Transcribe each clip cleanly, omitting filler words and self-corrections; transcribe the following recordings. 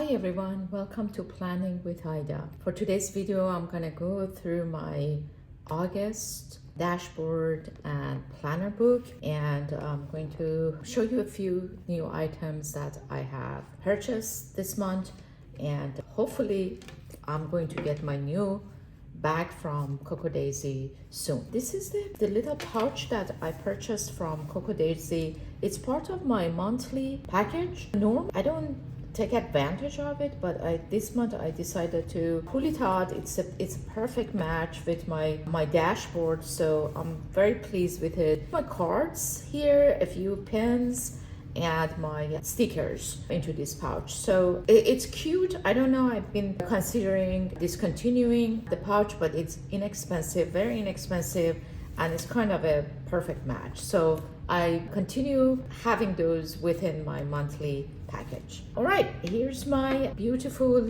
Hi everyone, welcome to Planning with Ida. For today's video, I'm gonna go through my August dashboard and planner book, and I'm going to show you a few new items that I have purchased this month, and hopefully I'm going to get my new bag from Coco Daisy soon. This is the little pouch that I purchased from Coco Daisy. It's part of my monthly package. I don't take advantage of it, but this month I decided to pull it out. It's a perfect match with my dashboard, so I'm very pleased with it. My cards here, a few pens, and my stickers into this pouch. So it's cute. I don't know, I've been considering discontinuing the pouch, but it's inexpensive, very inexpensive, and it's kind of a perfect match. So I continue having those within my monthly package. All right, here's my beautiful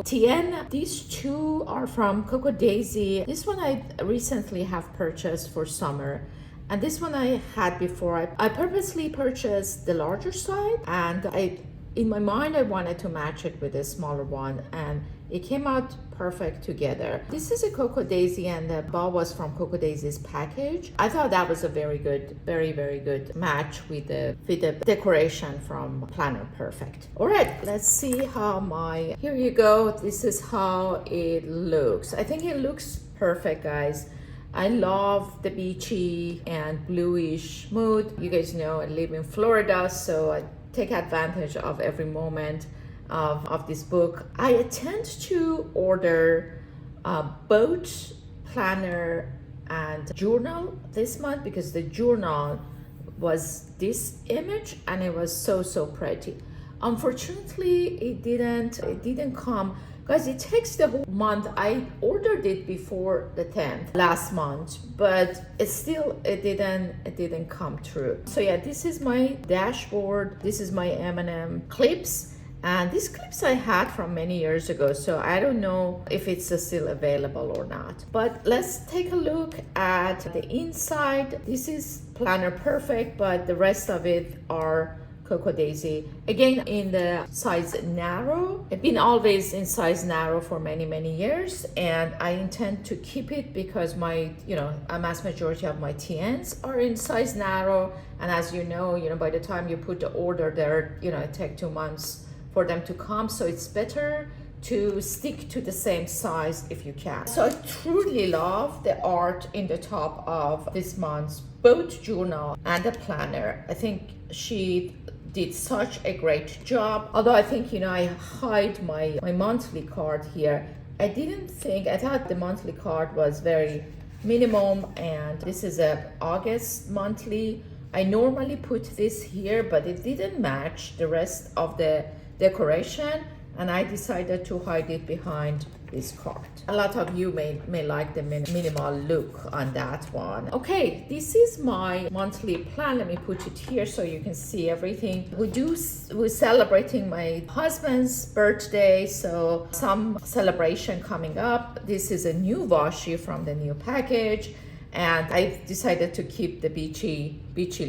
TN. These two are from Coco Daisy. This one I recently have purchased for summer, and this one I had before. I purposely purchased the larger side, and in my mind I wanted to match it with a smaller one, and it came out perfect together. This is a Coco Daisy, and the ball was from Coco Daisy's package. I thought that was a very good, very good match with the decoration from Planner Perfect. All right, let's see how here you go. This is how it looks. I think it looks perfect, guys. I love the beachy and bluish mood. You guys know I live in Florida, so I take advantage of every moment of this book. I tend to order both planner and journal this month because the journal was this image and it was so pretty. Unfortunately, it didn't come. Guys, it takes the whole month. I ordered it before the 10th last month, but it didn't come true. So yeah, this is my dashboard. This is my M&M clips, and these clips I had from many years ago, so I don't know if it's still available or not. But let's take a look at the inside. This is Planner Perfect, but the rest of it are Coco Daisy. Again, in the size narrow. I've been always in size narrow for many years, and I intend to keep it because a mass majority of my TNs are in size narrow, and as you know, by the time you put the order there, it takes 2 months for them to come, so it's better to stick to the same size if you can. So I truly love the art in the top of this month's both journal and the planner. I think she did such a great job. Although I think, I hide my monthly card here. I thought the monthly card was very minimum, and this is a August monthly. I normally put this here, but it didn't match the rest of the decoration, and I decided to hide it behind this card. A lot of you may like the minimal look on that one. Okay, this is my monthly plan. Let me put it here so you can see everything. We're celebrating my husband's birthday, so some celebration coming up. This is a new washi from the new package, and I decided to keep the beachy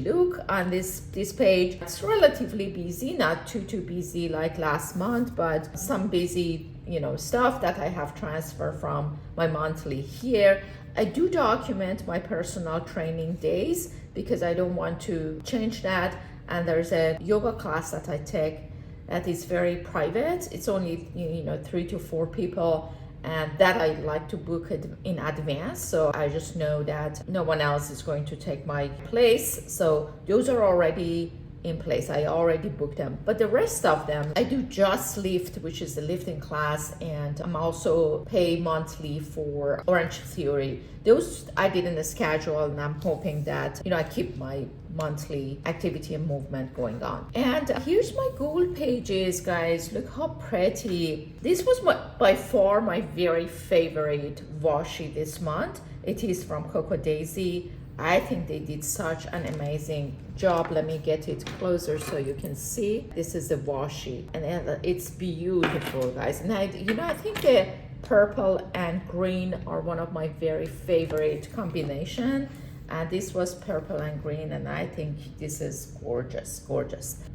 look on this page. It's relatively busy, not too busy like last month, but some busy stuff that I have transferred from my monthly here. I do document my personal training days because I don't want to change that, and there's a yoga class that I take that is very private. It's only 3 to 4 people, and that I like to book it in advance, so I just know that no one else is going to take my place. So those are already in place. I already booked them, but the rest of them I do just lift, which is the lifting class, and I'm also pay monthly for Orange Theory. Those I didn't schedule, and I'm hoping that I keep my monthly activity and movement going on. And here's my goal pages, guys. Look how pretty. This was by far my very favorite washi this month. It is from Coco Daisy. I think they did such an amazing job. Let me get it closer so you can see. This is the washi, and it's beautiful, guys. And I think the purple and green are one of my very favorite combination. and this was purple and green, and I think this is gorgeous.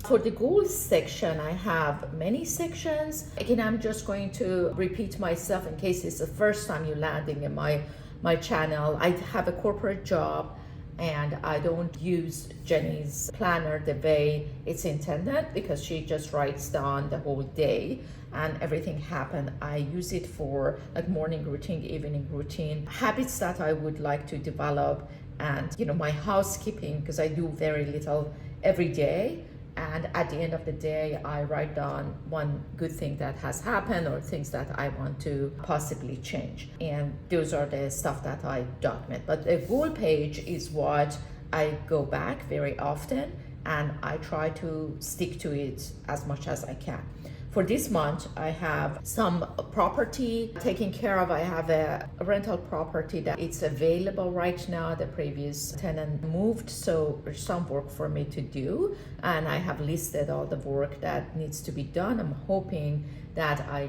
For the goals section, I have many sections. Again, I'm just going to repeat myself in case it's the first time you're landing in my channel. I have a corporate job, and I don't use Jenny's planner the way it's intended, because she just writes down the whole day and everything happen. I use it for like morning routine, evening routine, habits that I would like to develop, and my housekeeping, because I do very little every day. And at the end of the day, I write down one good thing that has happened or things that I want to possibly change. And those are the stuff that I document. But the goal page is what I go back very often, and I try to stick to it as much as I can. For this month, I have some property taken care of. I have a rental property that it's available right now. The previous tenant moved, so there's some work for me to do. And I have listed all the work that needs to be done. I'm hoping that I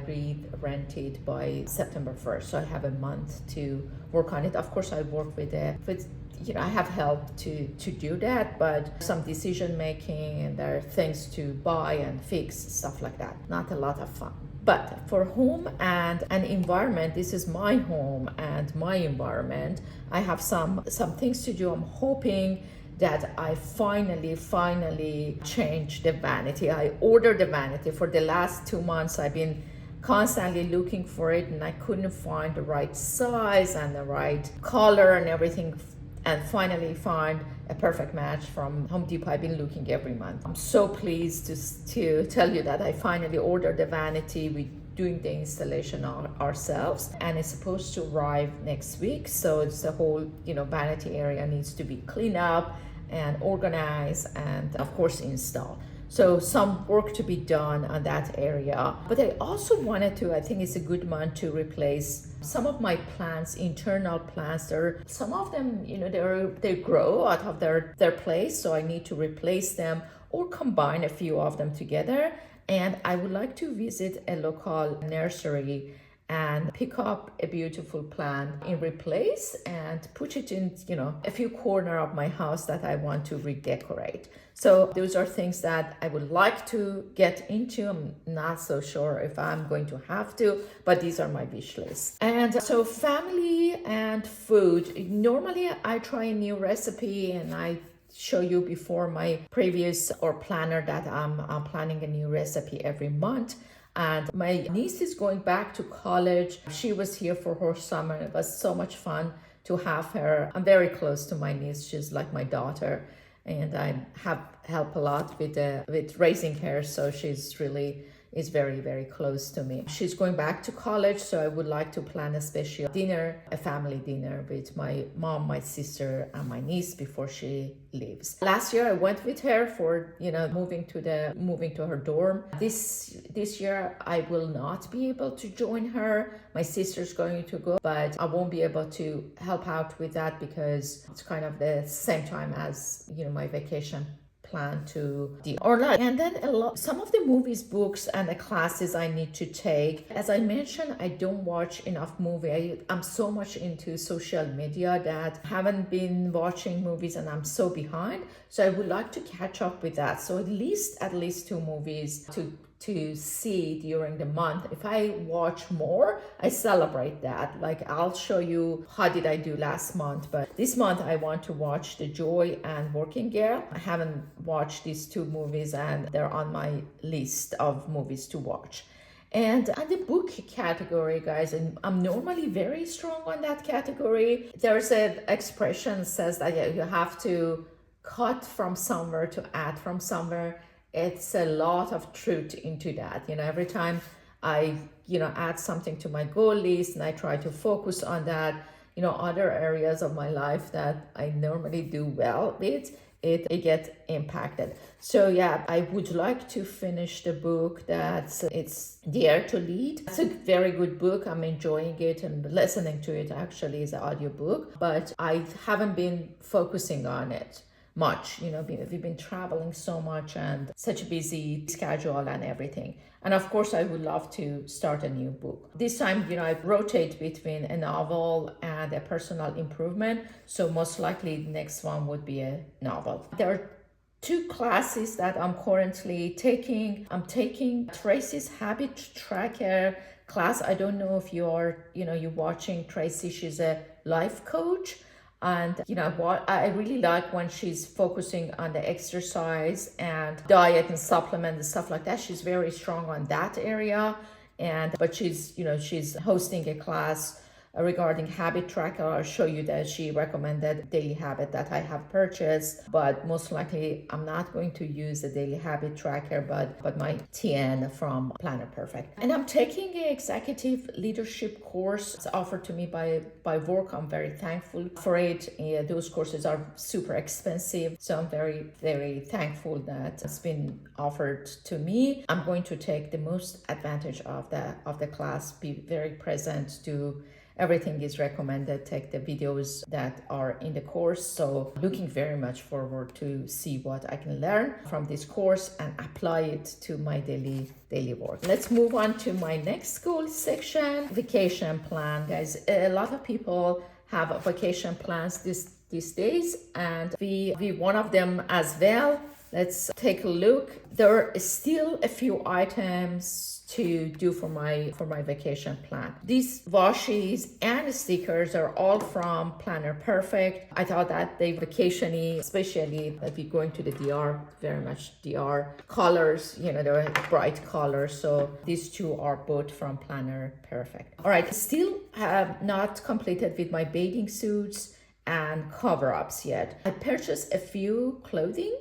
rent it by September 1st. So I have a month to work on it. Of course, I work with I have help to do that, but some decision making, and there are things to buy and fix, stuff like that. Not a lot of fun. But for home and an environment, this is my home and my environment. I have some things to do. I'm hoping that I finally change the vanity. I ordered the vanity for the last 2 months. I've been constantly looking for it, and I couldn't find the right size and the right color and everything, and finally find a perfect match from Home Depot. I've been looking every month. I'm so pleased to tell you that I finally ordered the vanity. We're doing the installation ourselves, and it's supposed to arrive next week. So it's the whole vanity area needs to be cleaned up and organized, and of course installed. So some work to be done on that area. But I also wanted I think it's a good month to replace some of my plants, internal plants. Some of them, they grow out of their place, so I need to replace them or combine a few of them together. And I would like to visit a local nursery and pick up a beautiful plant in replace and put it in, a few corner of my house that I want to redecorate. So those are things that I would like to get into. I'm not so sure if I'm going to have to, but these are my wish lists. And so family and food. Normally I try a new recipe, and I show you before my previous planner that I'm planning a new recipe every month. And my niece is going back to college. She was here for her summer. It was so much fun to have her. I'm very close to my niece. She's like my daughter, and I have helped a lot with raising her. So she's really is very, very close to me. She's going back to college, so I would like to plan a special dinner, a family dinner with my mom, my sister, and my niece before she leaves. Last year I went with her for moving to her dorm. This year I will not be able to join her. My sister's going to go, but I won't be able to help out with that because it's kind of the same time as my vacation plan to the online. And then some of the movies, books, and the classes I need to take. As I mentioned, I don't watch enough movie. I'm so much into social media that I haven't been watching movies, and I'm so behind. So I would like to catch up with that. So at least 2 movies to see during the month. If I watch more, I celebrate that. Like, I'll show you how did I do last month, but this month I want to watch The Joy and Working Girl. I haven't watched these 2 movies, and they're on my list of movies to watch. And the book category, guys, and I'm normally very strong on that category. There's an expression that says that you have to cut from somewhere to add from somewhere. It's a lot of truth into that. Every time I, add something to my goal list and I try to focus on that, other areas of my life that I normally do well with, it gets impacted. So yeah, I would like to finish the book it's Dare to Lead. It's a very good book. I'm enjoying it, and listening to it actually is an audiobook, but I haven't been focusing on it. much. We've been traveling so much and such a busy schedule and everything. And of course, I would love to start a new book. This time, I rotate between a novel and a personal improvement. So most likely the next one would be a novel. There are two classes that I'm currently taking. I'm taking Tracy's Habit Tracker class. I don't know if you're watching Tracy. She's a life coach. And what I really like when she's focusing on the exercise and diet and supplement and stuff like that. She's very strong on that area. But she's hosting a class regarding habit tracker. I'll show you that she recommended daily habit that I have purchased, but most likely I'm not going to use the daily habit tracker, but my TN from Planner Perfect. And I'm taking an executive leadership course. It's offered to me by work. I'm very thankful for it. Those courses are super expensive, so I'm very, very thankful that it's been offered to me. I'm going to take the most advantage of the class, be very present, do everything is recommended, take the videos that are in the course. So looking very much forward to see what I can learn from this course and apply it to my daily work. Let's move on to my next goal section, vacation plan. Guys, a lot of people have vacation plans these days, and we one of them as well. Let's take a look. There are still a few items to do for my vacation plan. These washes and stickers are all from Planner Perfect. I thought that they vacation-y, especially if you're going to the DR, very much DR colors, they're bright colors. So these two are both from Planner Perfect. All right, still have not completed with my bathing suits and cover-ups yet. I purchased a few clothing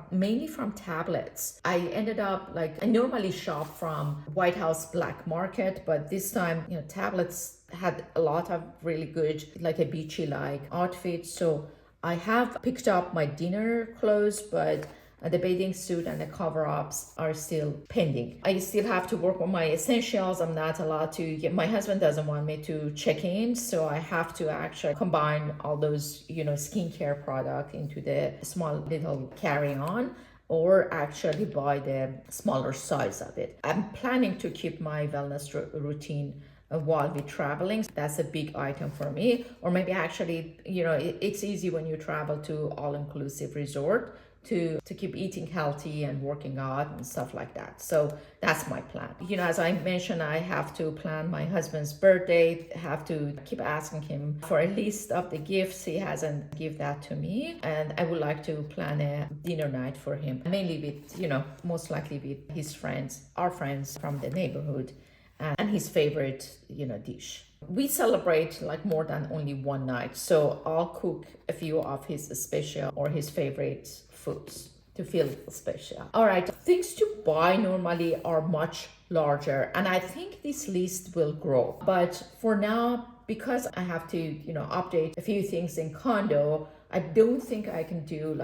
mainly from tablets. I ended up I normally shop from White House Black Market, but this time, tablets had a lot of really good, a beachy outfits. So I have picked up my dinner clothes, but the bathing suit and the cover-ups are still pending. I still have to work on my essentials. I'm not allowed to my husband doesn't want me to check in, so I have to actually combine all those, skincare product into the small little carry-on, or actually buy the smaller size of it. I'm planning to keep my wellness routine while we're traveling. That's a big item for me. Or maybe actually, it's easy when you travel to all-inclusive resort to keep eating healthy and working out and stuff like that. So that's my plan. As I mentioned, I have to plan my husband's birthday, have to keep asking him for a list of the gifts. He hasn't given that to me. And I would like to plan a dinner night for him, mainly with, most likely with his friends, our friends from the neighborhood, and his favorite, dish. We celebrate more than only one night, so I'll cook a few of his special or his favorite foods to feel special. All right, things to buy normally are much larger, and I think this list will grow. But for now, because I have to, update a few things in condo, I don't think I can do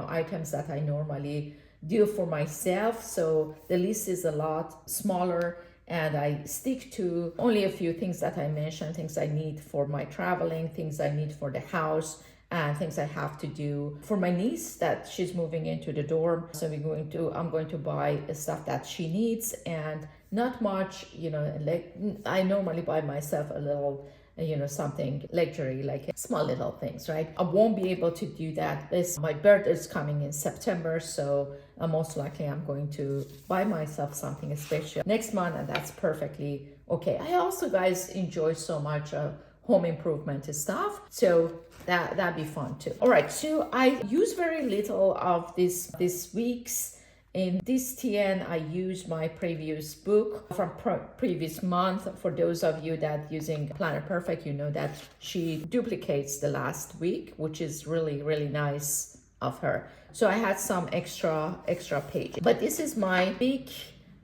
items that I normally do for myself. So the list is a lot smaller, and I stick to only a few things that I mentioned, things I need for my traveling, things I need for the house, and things I have to do for my niece that she's moving into the dorm. So I'm going to buy stuff that she needs, and not much, I normally buy myself a little, something luxury, small little things, right? I won't be able to do that. My birthday is coming in September, so most likely I'm going to buy myself something special next month, and that's perfectly okay. I also, guys, enjoy so much home improvement stuff, so that'd be fun too. All right, so I use very little of this week's. In this TN, I used my previous book from previous month. For those of you that using Planner Perfect, you know that she duplicates the last week, which is really, really nice of her. So I had some extra pages. But this is my week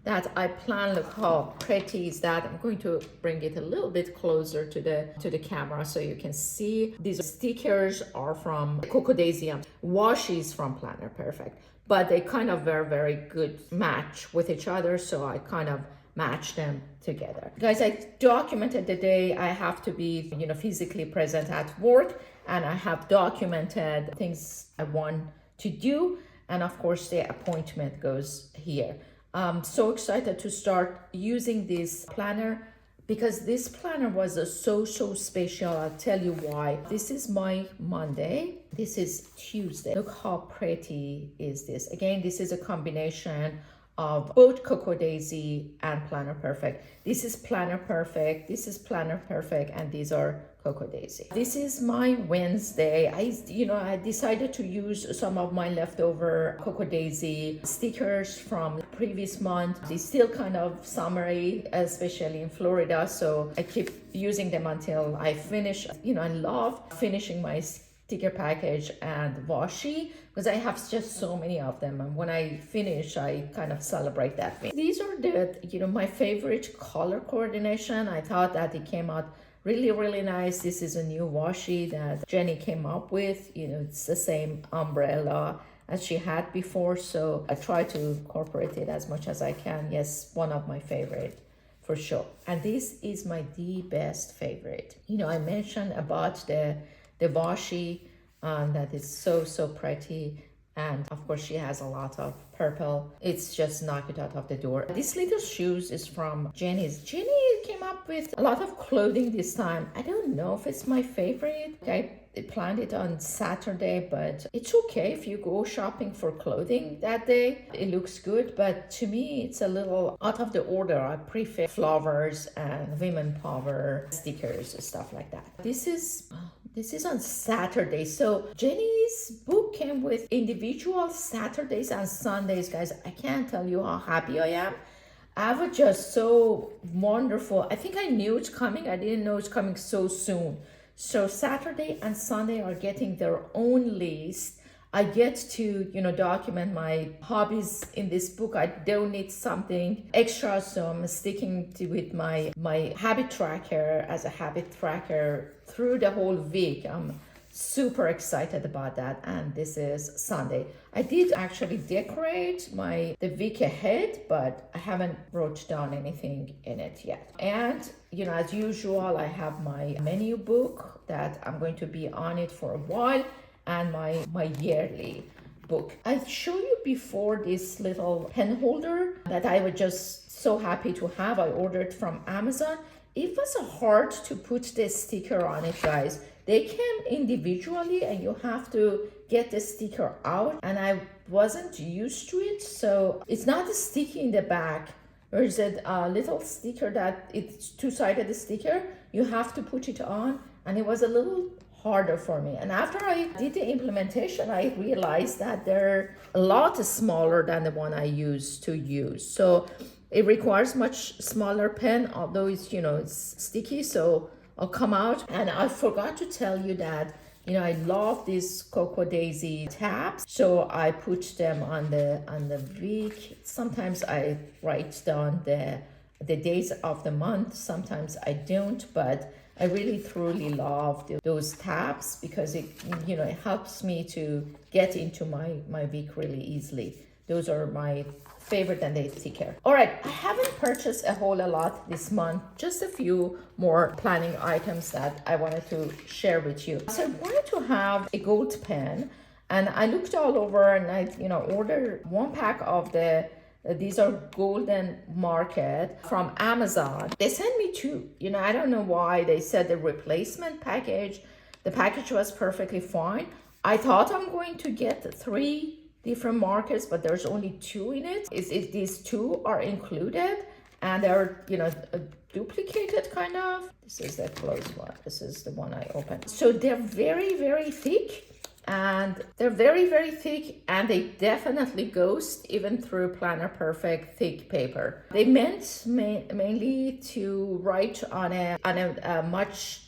that I plan. Look how pretty is that. I'm going to bring it a little bit closer to the camera so you can see. These stickers are from Coco Daisy, washes from Planner Perfect. But they kind of were very good match with each other, so I kind of matched them together. Guys, I documented the day I have to be, physically present at work, and I have documented things I want to do. And of course, the appointment goes here. I'm so excited to start using this planner because this planner was so special. I'll tell you why. This is my Monday. This is Tuesday. Look how pretty is this. Again, this is a combination of both Cocoa Daisy and Planner Perfect. This is Planner Perfect, this is Planner Perfect, and these are Cocoa Daisy. This is my Wednesday. I decided to use some of my leftover Cocoa Daisy stickers from previous month. They're still kind of summery, especially in Florida, so I keep using them until I finish. I love finishing my sticker package and washi because I have just so many of them, and when I finish I kind of celebrate that. These are my favorite color coordination. I thought that it came out really nice. This is a new washi that Jenny came up with. It's the same umbrella as she had before, so I try to incorporate it as much as I can. Yes, one of my favorite for sure. And this is the best favorite. I mentioned about the washi, that is so pretty, and of course she has a lot of purple. It's just knock it out of the door. This little shoes is from Jenny's. Jenny came up with a lot of clothing this time. I don't know if it's my favorite. I planned it on Saturday, but it's okay if you go shopping for clothing that day. It looks good, but to me it's a little out of the order. I prefer flowers and women power stickers and stuff like that. This is on Saturday. So Jenny's book came with individual Saturdays and Sundays, guys. I can't tell you how happy I am. I was just so wonderful. I think I knew it's coming. I didn't know it's coming so soon. So Saturday and Sunday are getting their own list. I get to, document my hobbies in this book. I don't need something extra, so I'm sticking with my habit tracker as a habit tracker through the whole week. I'm super excited about that, and this is Sunday. I did actually decorate the week ahead, but I haven't wrote down anything in it yet. And as usual, I have my menu book that I'm going to be on it for a while, and my yearly book. I showed you before this little pen holder that I was just so happy to have. I ordered from Amazon. It was hard to put the sticker on it, guys. They came individually and you have to get the sticker out, and I wasn't used to it, so it's not sticky in the back. There's a little sticker that it's two-sided sticker. You have to put it on, and it was a little harder for me. And after I did the implementation, I realized that they're a lot smaller than the one I used to use. So it requires much smaller pen, although it's sticky, so I'll come out. And I forgot to tell you that I love these Cocoa Daisy tabs, so I put them on the week. Sometimes I write down the days of the month, sometimes I don't, but I really truly love those tabs because it helps me to get into my week really easily. Those are my favorite, and they take care. All right, I haven't purchased a whole lot this month, just a few more planning items that I wanted to share with you. So I wanted to have a gold pen, and I looked all over, and I ordered one pack of these are Golden Market from Amazon. They sent me two. I don't know why. They said the replacement package. The package was perfectly fine. I thought I'm going to get 3 different markers, but there's only 2 in it. These 2 are included, and they're duplicated kind of. This is the closed one. This is the one I opened. So they're very thick. And they're very thick, and they definitely ghost even through Planner Perfect thick paper. They meant mainly to write on a much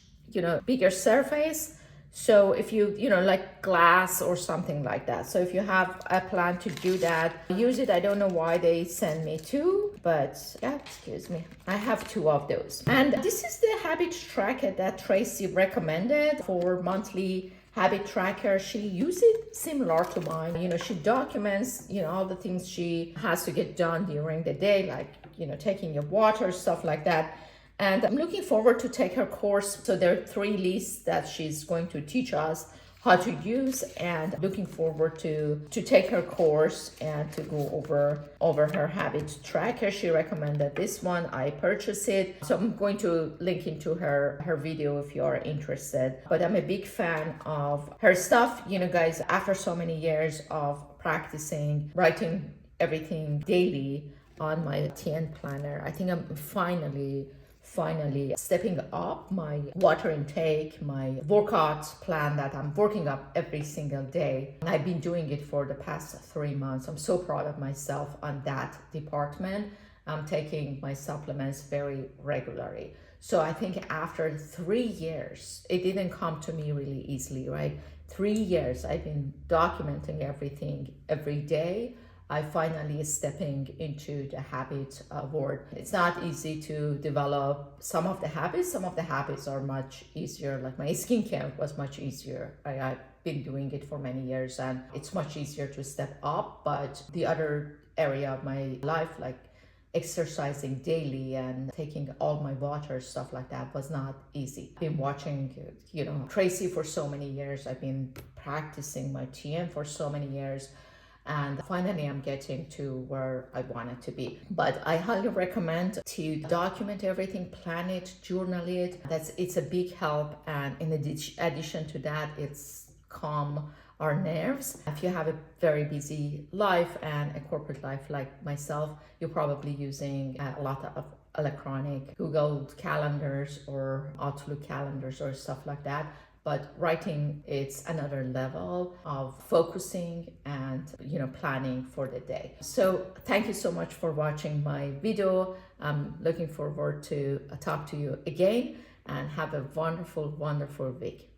bigger surface. So if you like glass or something like that. So if you have a plan to do that, use it. I don't know why they send me 2, but yeah, excuse me. I have 2 of those. And this is the habit tracker that Tracy recommended for monthly habit tracker. She uses it similar to mine. She documents, all the things she has to get done during the day, like, taking your water, stuff like that. And I'm looking forward to take her course. So there are 3 lists that she's going to teach us how to use, and looking forward to take her course and to go over her habit tracker. She recommended this one. I purchased it, so I'm going to link into her video if you are interested. But I'm a big fan of her stuff. You know, guys, after so many years of practicing writing everything daily on my TN planner, I think I'm finally stepping up my water intake, my workout plan that I'm working up every single day. And I've been doing it for the past 3 months. I'm so proud of myself on that department. I'm taking my supplements very regularly. So I think after 3 years, it didn't come to me really easily, right? 3 years I've been documenting everything every day. I finally stepping into the habit world. It's not easy to develop some of the habits. Some of the habits are much easier. Like my skincare was much easier. I've been doing it for many years and it's much easier to step up. But the other area of my life, like exercising daily and taking all my water, stuff like that, was not easy. I've been watching, Tracy for so many years. I've been practicing my TN for so many years. And finally, I'm getting to where I wanted to be. But I highly recommend to document everything, plan it, journal it. It's a big help. And in addition to that, it's calm our nerves. If you have a very busy life and a corporate life like myself, you're probably using a lot of electronic Google calendars or Outlook calendars or stuff like that. But writing, it's another level of focusing and planning for the day. So thank you so much for watching my video. I'm looking forward to talk to you again, and have a wonderful, wonderful week.